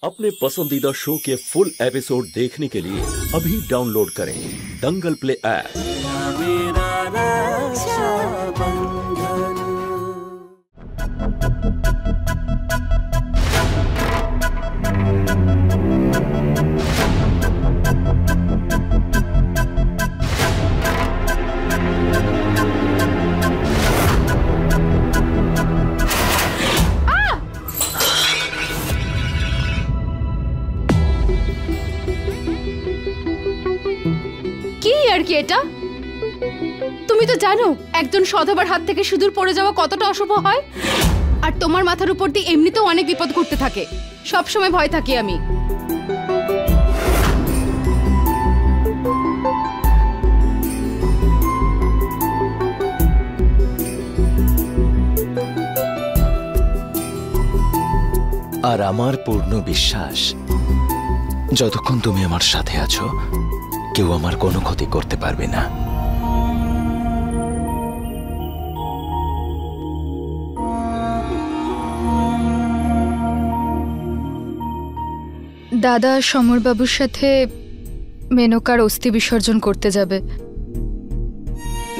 अपने पसंदीदा शो के फुल एपिसोड देखने के लिए अभी डाउनलोड करें दंगल प्ले ऐप। এটা তুমি তো জানো একজন সধবার হাত থেকে সুদূর পড়ে যাওয়া কতটা অশুভ হয়। আর তোমার মাথার উপর দিয়ে এমনিতেও অনেক বিপদ ঘটতে থাকে, সব সময় ভয় থাকি আমি। আর আমার পূর্ণ বিশ্বাস যতক্ষণ তুমি আমার সাথে আছো কেউ আমার কোনো ক্ষতি করতে পারবে না। দাদা সমরবাবুর সাথে মেনকার অস্থি বিসর্জন করতে যাবে।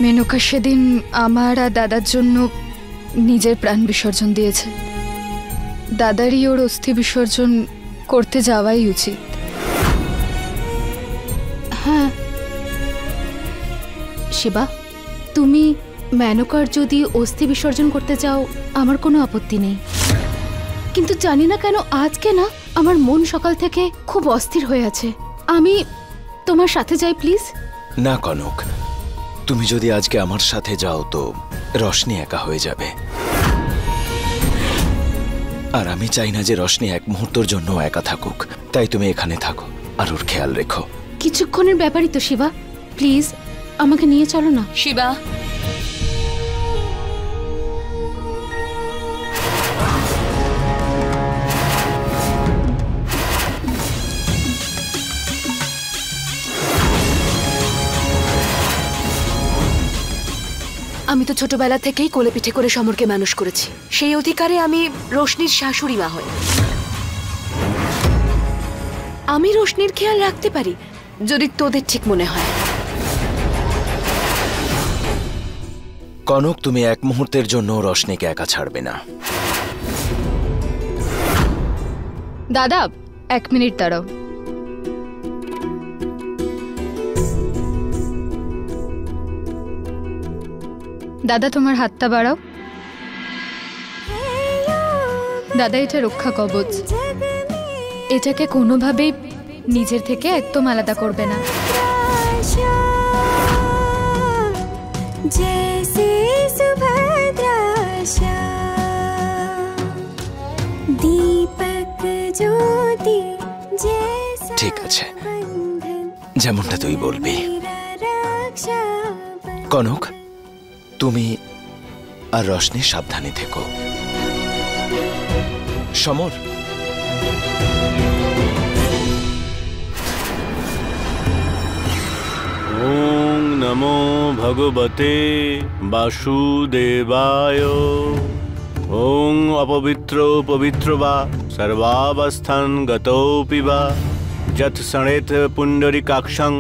মেনকা সেদিন আমার আর দাদার জন্য নিজের প্রাণ বিসর্জন দিয়েছে। দাদারই ওর অস্থি বিসর্জন করতে যাওয়াই উচিত। হ্যাঁ শিবা, তুমি মেনকার যদি অস্থি বিসর্জন করতে চাও আমার কোনো আপত্তি নেই, কিন্তু জানি না কেন আজকে না আমার মন সকাল থেকে খুব অস্থির হয়ে আছে। আমি তোমার সাথে যাই প্লিজ। না কনক, তুমি যদি আজকে আমার সাথে যাও তো রশনি একা হয়ে যাবে, আর আমি চাই না যে রশনি এক মুহূর্তের জন্য একা থাকুক। তাই তুমি এখানে থাকো আর ওর খেয়াল রেখো। কিছুক্ষণের ব্যাপারই তো শিবা, প্লিজ আমাকে নিয়ে চলো না। শিবা, আমি তো ছোটবেলা থেকেই কোলে পিঠে করে সমরকে মানুষ করেছি। সেই অধিকারে আমি রোশনির শাশুড়ি মা হই। আমি রোশনির খেয়াল রাখতে পারি যদি তোদের ঠিক মনে হয়। কনক, তুমি এক মুহূর্তের জন্য রশনিকে একা ছাড়বে না। দাদা 1 মিনিট দাঁড়াও। দাদা তোমার হাতটা বাড়াও। দাদা এটা রক্ষা কবচ, এটাকে কোনোভাবেই নিজের থেকে একদম আলাদা করবে না। ঠিক আছে, যেমনটা তুই বলবি। কনক, তুমি আর রশনি সাবধানে থেকো। সমর, ওং নমো ভগবতে বাসুদেবায়। ওং অপবিত্র পবিত্র বা সর্বাবস্থান গতোপি বা যৎ সণেত পুণ্ডরিকাক্ষং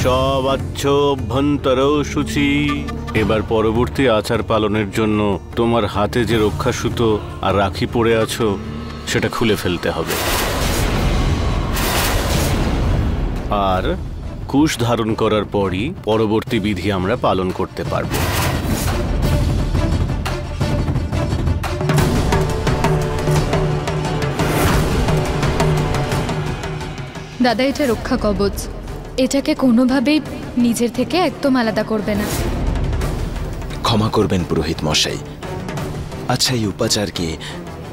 সবাচ্ছ অভ্যন্তর শুচি। এবার পরবর্তী আচার পালনের জন্য তোমার হাতে যে রক্ষা সুতো আর রাখি পরে আছো সেটা খুলে ফেলতে হবে, আর কুশ ধারণ করার পরই পরবর্তী বিধি আমরা পালন করতে পারব। দাদা এটা রক্ষা কবচ, এটাকে কোনোভাবেই নিজের থেকে একদম আলাদা করবে না। ক্ষমা করবেন পুরোহিত মশাই। আচ্ছা, এই উপাচার কি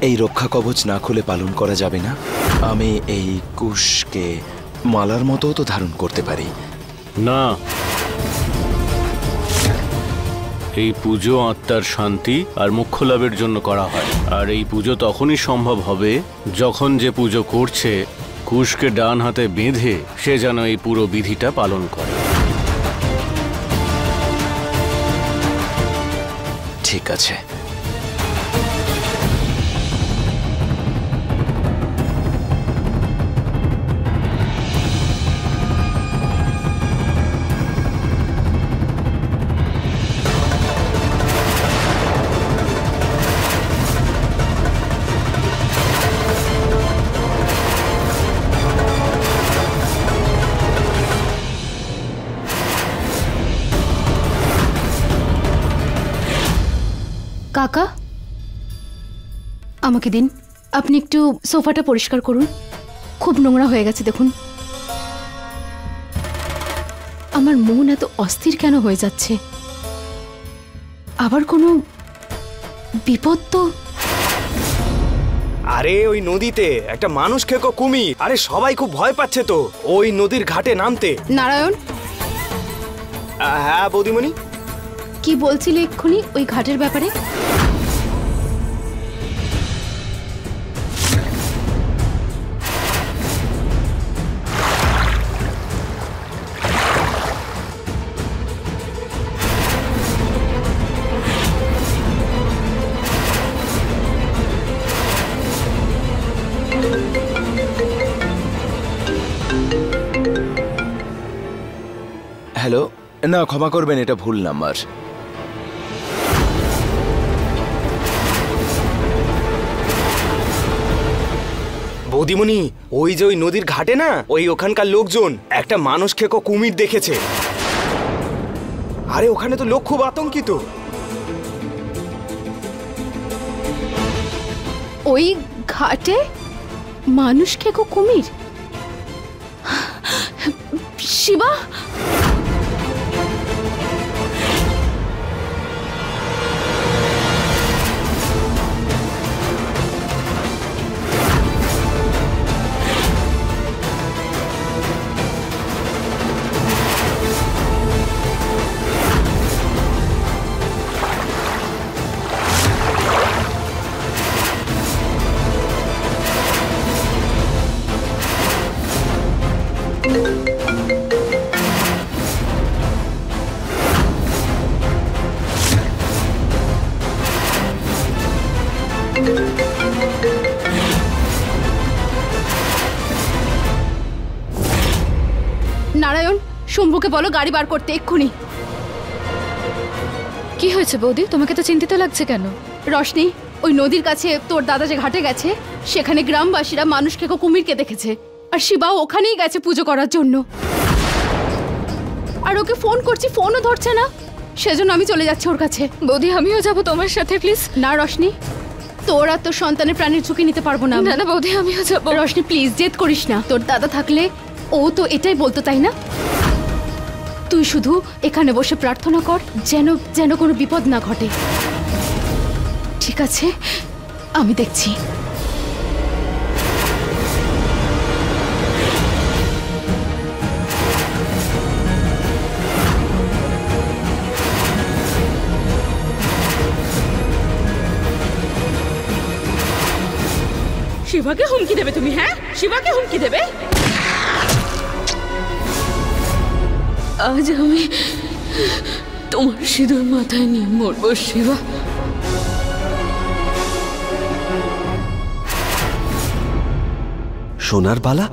এই রক্ষা কবচ না খুলে পালন করা যাবে না? আমি এই কুশকে মালার মতো তো ধারণ করতে পারি না। এই পুজো আত্মার শান্তি আর মোক্ষ লাভের জন্য করা হয়, আর এই পুজো তখনই সম্ভব হবে যখন যে পুজো করছে কুশকে ডান হাতে বেঁধে সে যেন এই পুরো বিধিটা পালন করে। ঠিক আছে। কাকা আমাকে দিন, আপনি একটু সোফাটা পরিষ্কার করুন, খুব নোংরা হয়ে গেছে দেখুন। আমার মন এত অস্থির কেন হয়ে যাচ্ছে? আবার কোনো বিপদ তো? আরে ওই নদীতে একটা মানুষ খেকো কুমির, আরে সবাই খুব ভয় পাচ্ছে তো ওই নদীর ঘাটে নামতে। নারায়ণ, হ্যাঁ বৌদিমণি? কি বলছিলে এক্ষুনি ওই ঘাটের ব্যাপারে? হ্যালো, না ক্ষমা করবেন, এটা ভুল নাম্বার। বৌদিমণি, ওই যে ওই নদীর ঘাটে না, ওখানকার লোকজন একটা মানুষ খেকো কুমির দেখেছে। আরে ওখানে তো লোক খুব আতঙ্কিত। ওই ঘাটে মানুষ খেকো কুমির? শিবা, নারায়ণ, শম্ভুকে বলো গাড়ি বার করতে এক্ষুনি। কি হয়েছে বৌদি, তোমাকে তো চিন্তিত লাগছে কেন? রশনি, ওই নদীর কাছে তোর দাদা যে ঘাটে গেছে, সেখানে গ্রামবাসীরা মানুষ খেকো কুমিরকে দেখেছে, আর শিবাও ওখানেই গেছে পুজো করার জন্য। আর ওকে ফোন করছি, ফোনও ধরছে না, সেজন্য আমি চলে যাচ্ছি ওর কাছে। বৌদি আমিও যাব তোমার সাথে প্লিজ। না রশনি, তোর আর তোর সন্তানের প্রাণের ঝুঁকি নিতে পারবো না। না না বৌদি, আমিও যাব। রশনি প্লিজ, জেদ করিস না। তোর দাদা থাকলে ও তো এটাই বলতো, তাই না? তুই শুধু এখানে বসে প্রার্থনা কর যেন যেন কোনো বিপদ না ঘটে। ঠিক আছে, আমি দেখছি। শিবাকে হুমকি দেবে তুমি? হ্যাঁ, শিবাকে হুমকি দেবে? আজ আমি তোমার সিঁদুর মাথায় নিয়ে মরবো শিবা। সোনার বালা?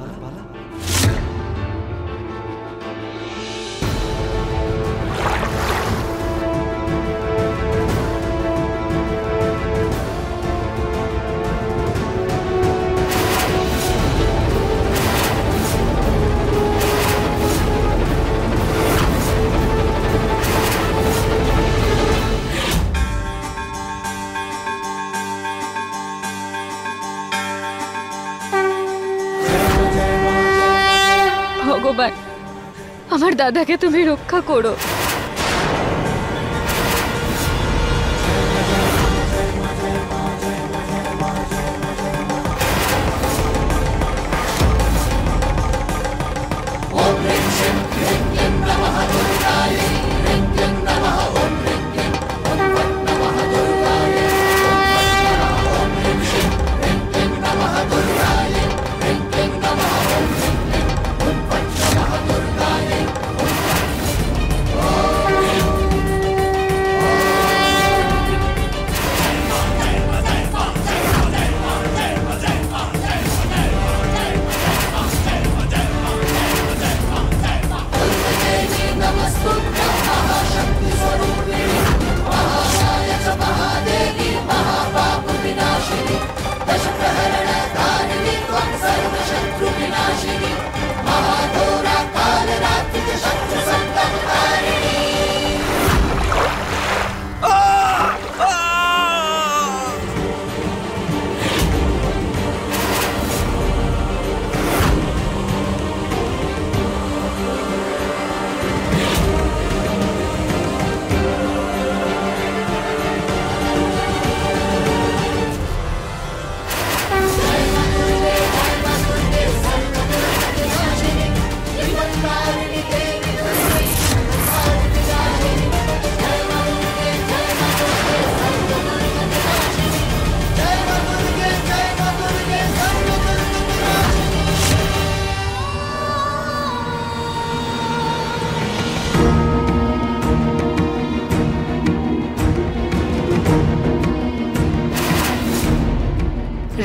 ভগবান, আমার দাদাকে তুমি রক্ষা করো।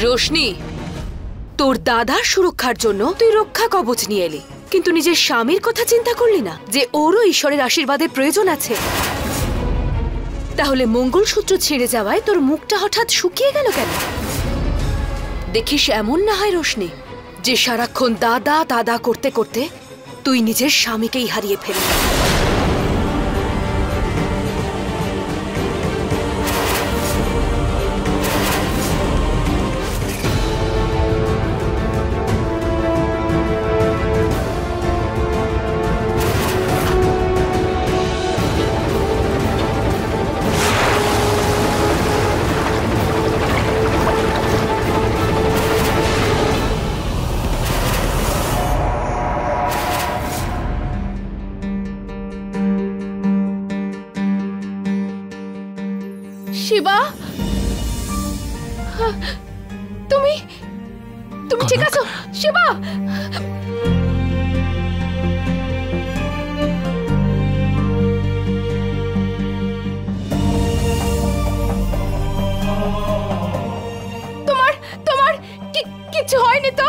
রোশনি, তোর দাদার সুরক্ষার জন্য তুই রক্ষা কবচ নিয়ে এলি, কিন্তু নিজের স্বামীর কথা চিন্তা করলি না যে ওরও ঈশ্বরের আশীর্বাদের প্রয়োজন আছে। তাহলে মঙ্গলসূত্র ছিঁড়ে যাওয়ায় তোর মুখটা হঠাৎ শুকিয়ে গেল কেন? দেখিস এমন না হয় রোশনি যে সারাক্ষণ দাদা দাদা করতে করতে তুই নিজের স্বামীকেই হারিয়ে ফেললি। শিবা, তুমি ঠিক আছো? শিবা, তোমার কিছু হয়নি তো?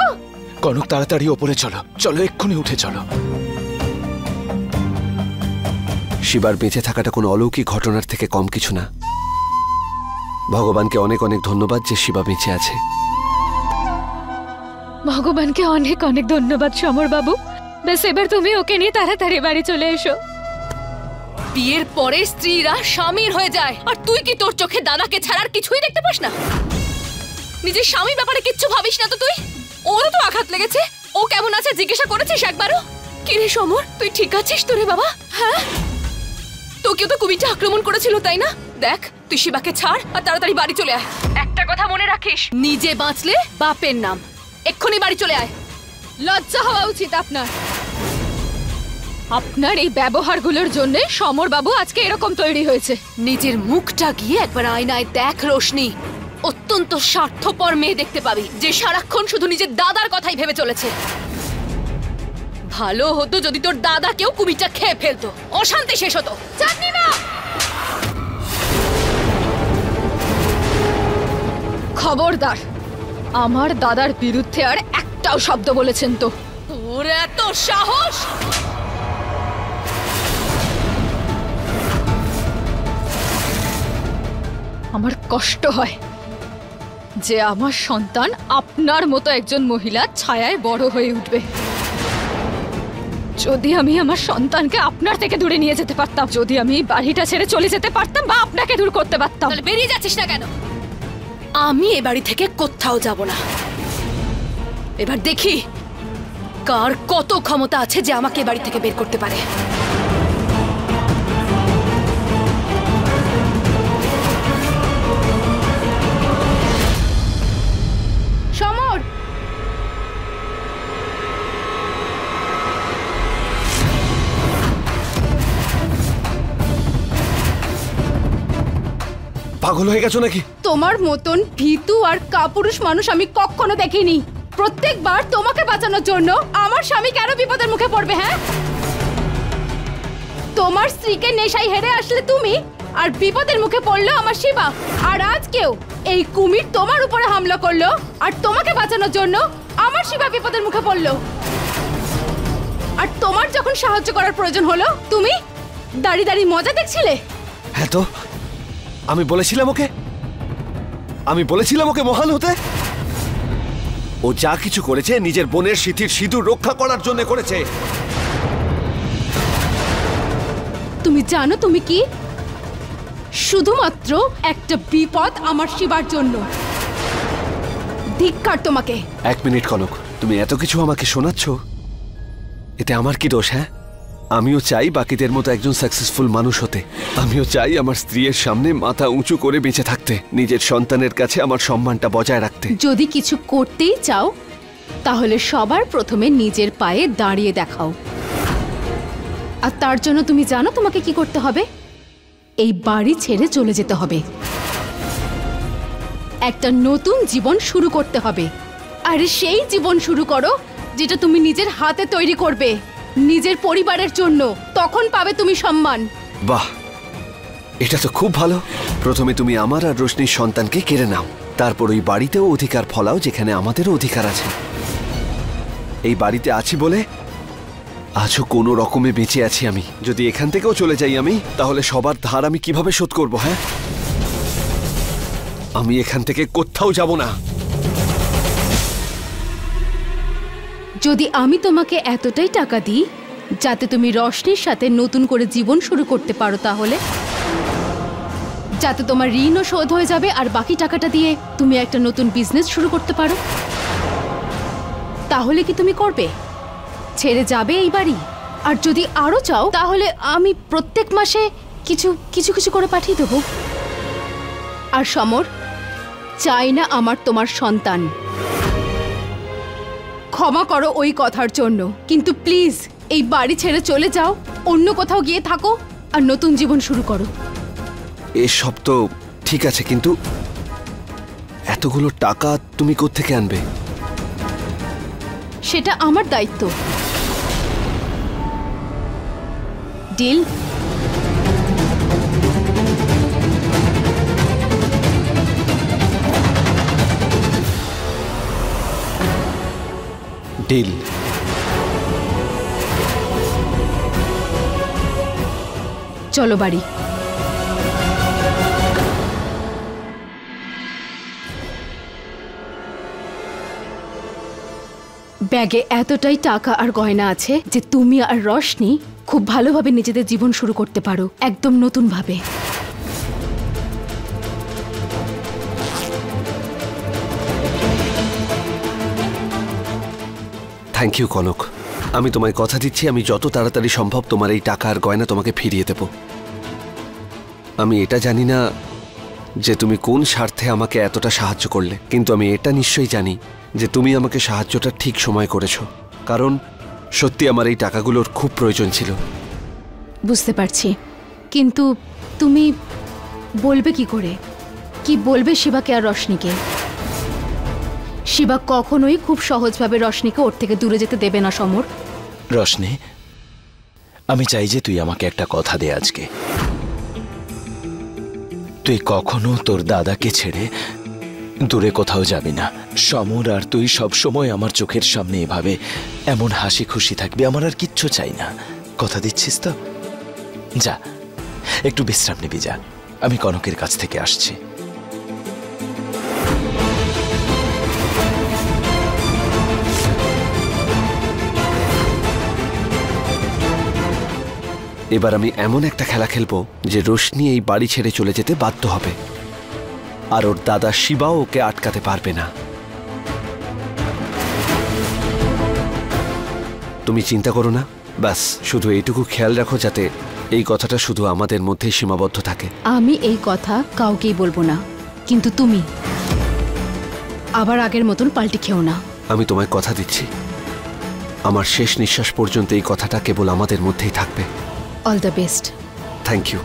কনক, তাড়াতাড়ি ওপরে চলো, চলো এক্ষুনি উঠে চলো। শিবার বেঁচে থাকাটা কোনো অলৌকিক ঘটনার থেকে কম কিছু না। ভগবানকে অনেক অনেক ধন্যবাদ যে শিবা বেঁচে আছে। ভগবানকে অনেক অনেক ধন্যবাদ সমর বাবু। বেশ, এবার তুমি ওকে নিয়ে তাড়াতাড়ি বাড়ি চলে এসো। বিয়ের পরে স্ত্রীরা স্বামীর হয়ে যায়, আর তুই কি তোর চোখে দাদাকে ছাড়ার কিছুই দেখতে পাস না? নিজের স্বামীর ব্যাপারে কিচ্ছু ভাবিস না তো তুই? ওরও তো আঘাত লেগেছে, ও কেমন আছে জিজ্ঞাসা করেছিস একবারও? কি রে সমর, তুই ঠিক আছিস তো রে বাবা? হ্যাঁ, তোকেও তো কুমিরটা আক্রমণ করেছিল তাই না? দেখ, তুই শিবাকে ছাড় আর তাড়াতাড়ি বাড়ি চলে আয়। একটা কথা মনে রাখিস, নিজে বাঁচলে বাপের নাম। এক্ষুনি বাড়ি চলে আয়। লজ্জা হওয়া উচিত আপনার। আপনার এই ব্যবহারগুলোর জন্য সমর বাবু আজকে এরকম তৈরি হয়েছে। নিজের মুখটা গিয়ে একবার আয়নায় দেখ রোশনি। অত্যন্ত স্বার্থপর মেয়ে দেখতে পাবি যে সারাক্ষণ শুধু নিজের দাদার কথাই ভেবে চলেছে। ভালো হতো যদি তোর দাদাকেও কুমিরটা খেয়ে ফেলতো, অশান্তি শেষ হতো। জানি না। খবরদার, আমার দাদার বিরুদ্ধে আর একটাও শব্দ বলেছেন তো? তোর এত সাহস! আমার কষ্ট হয় যে আমার সন্তান আপনার মতো একজন মহিলার ছায়ায় বড় হয়ে উঠবে। যদি আমি আমার সন্তানকে আপনার থেকে দূরে নিয়ে যেতে পারতাম, যদি আমি বাড়িটা ছেড়ে চলে যেতে পারতাম বা আপনাকে দূর করতে পারতাম। তাহলে বেরিয়ে যাচ্ছিস না কেন? আমি এ বাড়ি থেকে কোথাও যাব না। এবার দেখি কার কত ক্ষমতা আছে যে আমাকে এ বাড়ি থেকে বের করতে পারে। সমর, পাগল হয়ে গেছো নাকি? তোমার মতন ভীতু আর কাপুরুষ মানুষ আমি কখনো দেখিনি। প্রত্যেকবার তোমাকে বাঁচানোর জন্য আমার স্বামী কেন বিপদের মুখে পড়বে? হ্যাঁ, তোমার স্ত্রীকে নেশায় হেরে আসলে তুমি, আর বিপদের মুখে পড়লো আমার শিবা। আর আজকেও এই কুমির তোমার উপরে হামলা করলো, আর তোমাকে বাঁচানোর জন্য আমার শিবা বিপদের মুখে পড়লো। আর তোমার যখন সাহায্য করার প্রয়োজন হলো, তুমি দাঁড়িয়ে দাঁড়িয়ে মজা দেখছিলে। হ্যাঁ তো, আমি বলেছিলাম ওকে মহান হতে। ও যা কিছু করেছে নিজের বোনের সিঁথির সিঁদুর রক্ষা করার জন্য করেছে। তুমি জানো তুমি কি? শুধুমাত্র একটা বিপদ আমার শিবার জন্য। ধিক্কার তোমাকে। এক মিনিট কনক, তুমি এত কিছু আমাকে শোনাচ্ছ, এতে আমার কি দোষ? হ্যাঁ, আমিও চাই বাকিদের মতো একজন সাকসেসফুল মানুষ হতে। আমিও চাই আমার স্ত্রীর সামনে মাথা উঁচু করে বেঁচে থাকতে, নিজের সন্তানের কাছে আমার সম্মানটা বজায় রাখতে। যদি কিছু করতেই চাও তাহলে সবার প্রথমে নিজের পায়ে দাঁড়িয়ে দেখাও। আর তার জন্য তুমি জানো তোমাকে কি করতে হবে? এই বাড়ি ছেড়ে চলে যেতে হবে, একটা নতুন জীবন শুরু করতে হবে। আর সেই জীবন শুরু করো যেটা তুমি নিজের হাতে তৈরি করবে, নিজের পরিবারের জন্য। তখন পাবে তুমি সম্মান। বাহ, এটা তো খুব ভালো। প্রথমে তুমি আমার আর রোশনির সন্তানকে কেড়ে নাও, তারপর ওই বাড়িতেও অধিকার ফলাও যেখানে আমাদেরও অধিকার আছে। এই বাড়িতে আছি বলে আজও কোনো রকমে বেঁচে আছি আমি। যদি এখান থেকেও চলে যাই আমি, তাহলে সবার ধার আমি কিভাবে শোধ করব? হ্যাঁ, আমি এখান থেকে কোথাও যাব না। যদি আমি তোমাকে এতটাই টাকা দিই যাতে তুমি রশনির সাথে নতুন করে জীবন শুরু করতে পারো, তাহলে যাতে তোমার ঋণও শোধ হয়ে যাবে আর বাকি টাকাটা দিয়ে তুমি একটা নতুন বিজনেস শুরু করতে পারো, তাহলে কি তুমি করবে? ছেড়ে যাবে এই বাড়ি? আর যদি আরো চাও তাহলে আমি প্রত্যেক মাসে কিছু কিছু কিছু করে পাঠিয়ে দেবো। আর সমর, চাই না আমার তোমার সন্তান। ক্ষমা করো ওই কথার জন্য, কিন্তু প্লিজ এই বাড়ি ছেড়ে চলে যাও, অন্য কোথাও গিয়ে থাকো আর নতুন জীবন শুরু করো। এসব তো ঠিক আছে, কিন্তু এতগুলো টাকা তুমি কোত্থেকে আনবে? সেটা আমার দায়িত্ব। ডিল? ডিল। চলো বাড়ি। ব্যাগে এতটাই টাকা আর গয়না আছে যে তুমি আর রশনি খুব ভালোভাবে নিজেদের জীবন শুরু করতে পারো, একদম নতুন ভাবে। Thank you Kanak. আমি তোমায় কথা দিচ্ছি, আমি যত তাড়াতাড়ি সম্ভব তোমার এই টাকা আর গয়না তোমাকে ফিরিয়ে দেব। আমি এটা জানি না যে তুমি কোন স্বার্থে আমাকে এতটা সাহায্য করলে, কিন্তু আমি এটা নিশ্চয়ই জানি যে তুমি আমাকে সাহায্যটা ঠিক সময় করেছো, কারণ সত্যি আমার এই টাকাগুলোর খুব প্রয়োজন ছিল। বুঝতে পারছি, কিন্তু তুমি বলবে কি করে? কি বলবে শিবাকে আর রশনিকে? শিবা কখনোই খুব সহজভাবে রশনিকে ওর থেকে দূরে যেতে দেবে না। সমর, রশনি, আমি চাই যে তুই আমাকে একটা কথা দে আজকে। তুই কখনো তোর দাদাকে ছেড়ে দূরে কোথাও যাবি না। সমর আর তুই সবসময় আমার চোখের সামনে এভাবে এমন হাসি খুশি থাকবি, আমার আর কিচ্ছু চাই না। কথা দিচ্ছিস তো? যা, একটু বিশ্রাম নিবি, যা। আমি কনকের কাছ থেকে আসছি। এবার আমি এমন একটা খেলা খেলবো যে রোশনি এই বাড়ি ছেড়ে চলে যেতে বাধ্য হবে, আর ওর দাদা শিবাও ওকে আটকাতে পারবে না। তুমি চিন্তা করো না, ব্যাস শুধু এইটুকু খেয়াল রাখো যাতে এই কথাটা শুধু আমাদের মধ্যেই সীমাবদ্ধ থাকে। আমি এই কথা কাউকেই বলবো না, কিন্তু তুমি আবার আগের মতন পাল্টি খেও না। আমি তোমায় কথা দিচ্ছি, আমার শেষ নিঃশ্বাস পর্যন্ত এই কথাটা কেবল আমাদের মধ্যেই থাকবে। All the best. Thank you.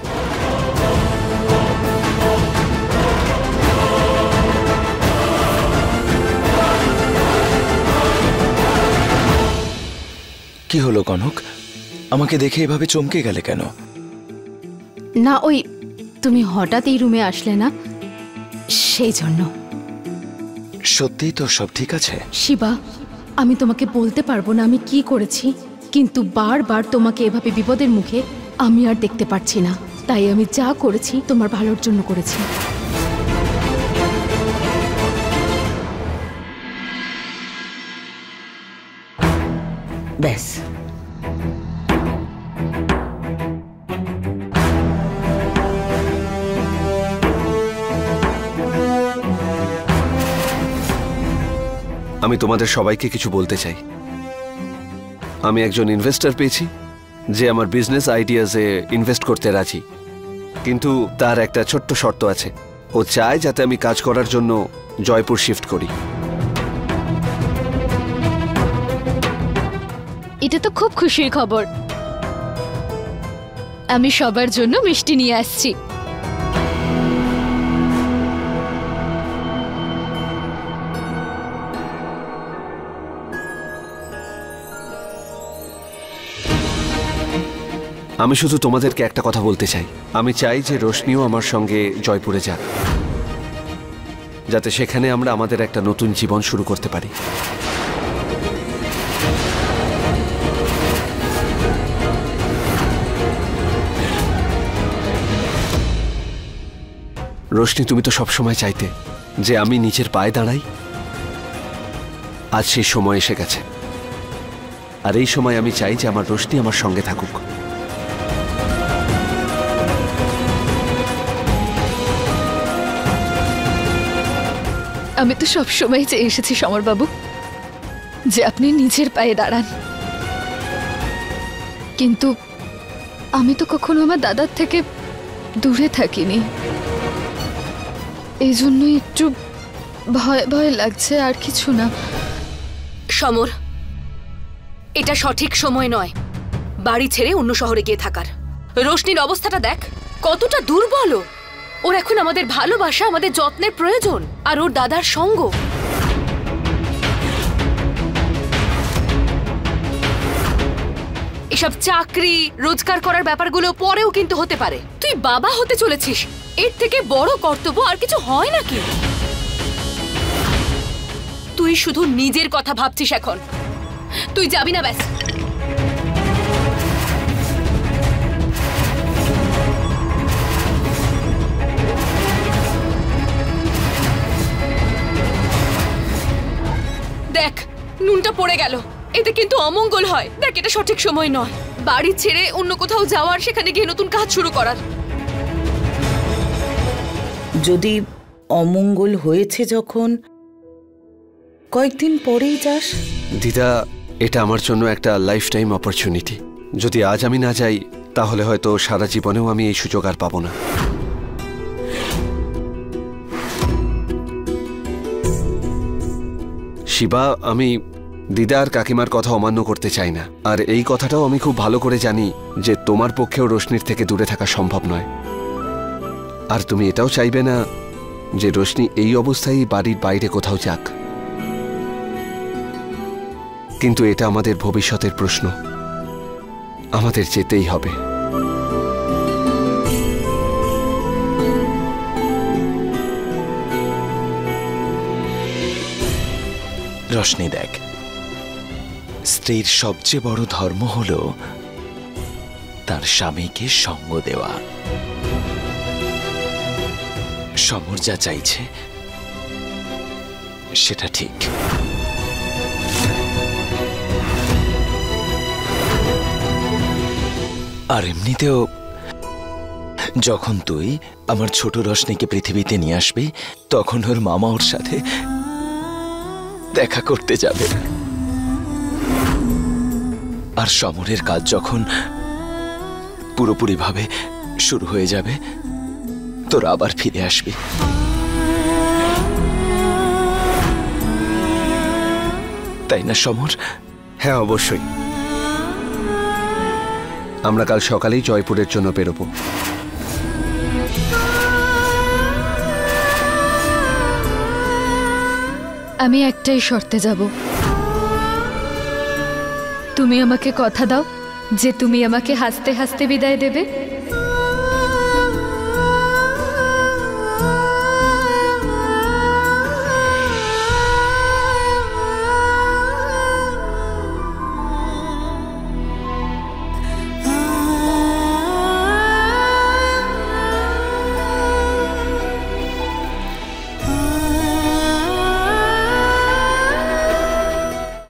কি হলো কনক, আমাকে দেখে এভাবে চমকে গেলে কেন? না, ওই তুমি হঠাৎ এই রুমে আসলে না, সেই জন্য। সত্যিই তো সব ঠিক আছে? শিবা, আমি তোমাকে বলতে পারবো না আমি কি করেছি, কিন্তু বারবার তোমাকে এভাবে বিপদের মুখে আমি আর দেখতে পারছি না, তাই আমি যা করেছি তোমার ভালোর জন্য করেছি। ব্যাস, আমি তোমাদের সবাইকে কিছু বলতে চাই। আমি একজন ইনভেস্টর পেয়েছি যে আমার বিজনেস আইডিয়াসে ইনভেস্ট করতে রাজি, কিন্তু তার একটা ছোট্ট শর্ত আছে। ও চায় যাতে আমি কাজ করার জন্য জয়পুর শিফট করি। এটা তো খুব খুশির খবর। আমি সবার জন্য মিষ্টি নিয়ে আসছি। আমি শুধু তোমাদেরকে একটা কথা বলতে চাই। আমি চাই যে রোশনিও আমার সঙ্গে জয়পুরে যাক। যাতে সেখানে আমরা আমাদের একটা নতুন জীবন শুরু করতে পারি। রোশনি, তুমি তো সবসময় চাইতে যে আমি নিজের পায়ে দাঁড়াই। আজ সেই সময় এসে গেছে, আর এই সময় আমি চাই যে আমার রোশনি আমার সঙ্গে থাকুক। আমি তো সবসময় চেয়ে এসেছি সমরবাবু যে আপনি নিজের পায়ে দাঁড়ান, কিন্তু আমি তো কখনো আমার দাদার থেকে দূরে থাকিনি। এই জন্যই একটু ভয় ভয় লাগছে, আর কিছু না। সমর, এটা সঠিক সময় নয় বাড়ি ছেড়ে অন্য শহরে গিয়ে থাকার। রোশনির অবস্থাটা দেখ, কতটা দুর্বল। ওর এখন আমাদের ভালোবাসা, আমাদের যত্নের প্রয়োজন, আর ওর দাদার সঙ্গ। এসব চাকরি রোজগার করার ব্যাপারগুলো পরেও কিন্তু হতে পারে। তুই বাবা হতে চলেছিস, এর থেকে বড় কর্তব্য আর কিছু হয় নাকি? তুই শুধু নিজের কথা ভাবছিস এখন। তুই যাবি না ব্যাস। দেখ, নুনটা পড়ে গেল, এতে কিন্তু অমঙ্গল হয়। দেখ, এটা সঠিক সময় নয় বাড়ি ছেড়ে অন্য কোথাও যাওয়ার, সেখানে গিয়ে নতুন কাজ শুরু করার। যদি অমঙ্গল হয়েছে যখন, কয়েকদিন পরেই যাস। দিদা, এটা আমার জন্য একটা লাইফ টাইম অপরচুনিটি। যদি আজ আমি না যাই তাহলে হয়তো সারা জীবনেও আমি এই সুযোগ আর পাবো না। শিবা, আমি দিদা আর কাকিমার কথা অমান্য করতে চাই না, আর এই কথাটাও আমি খুব ভালো করে জানি যে তোমার পক্ষেও রোশনির থেকে দূরে থাকা সম্ভব নয়। আর তুমি এটাও চাইবে না যে রোশনি এই অবস্থায় বাড়ির বাইরে কোথাও যাক। কিন্তু এটা আমাদের ভবিষ্যতের প্রশ্ন, আমাদের যেতেই হবে। রোশনি দেখ, স্ত্রীর সবচেয়ে বড় ধর্ম হলো তার স্বামীকে সঙ্গ দেওয়া। সমর যা চাইছে সেটা ঠিক। আর এমনিতেও যখন তুই আমার ছোট রোশনিকে পৃথিবীতে নিয়ে আসবি, তখন ওর মামা ওর সাথে দেখা করতে যাবে। আর সমরের কাজ যখন পুরোপুরিভাবে শুরু হয়ে যাবে, তোরা আবার ফিরে আসবি। তাই না সমর? হ্যাঁ, অবশ্যই। আমরা কাল সকালেই জয়পুরের জন্য বেরোবো। আমি একটাই শর্তে যাব। তুমি আমাকে কথা দাও যে তুমি আমাকে হাসতে হাসতে বিদায় দেবে।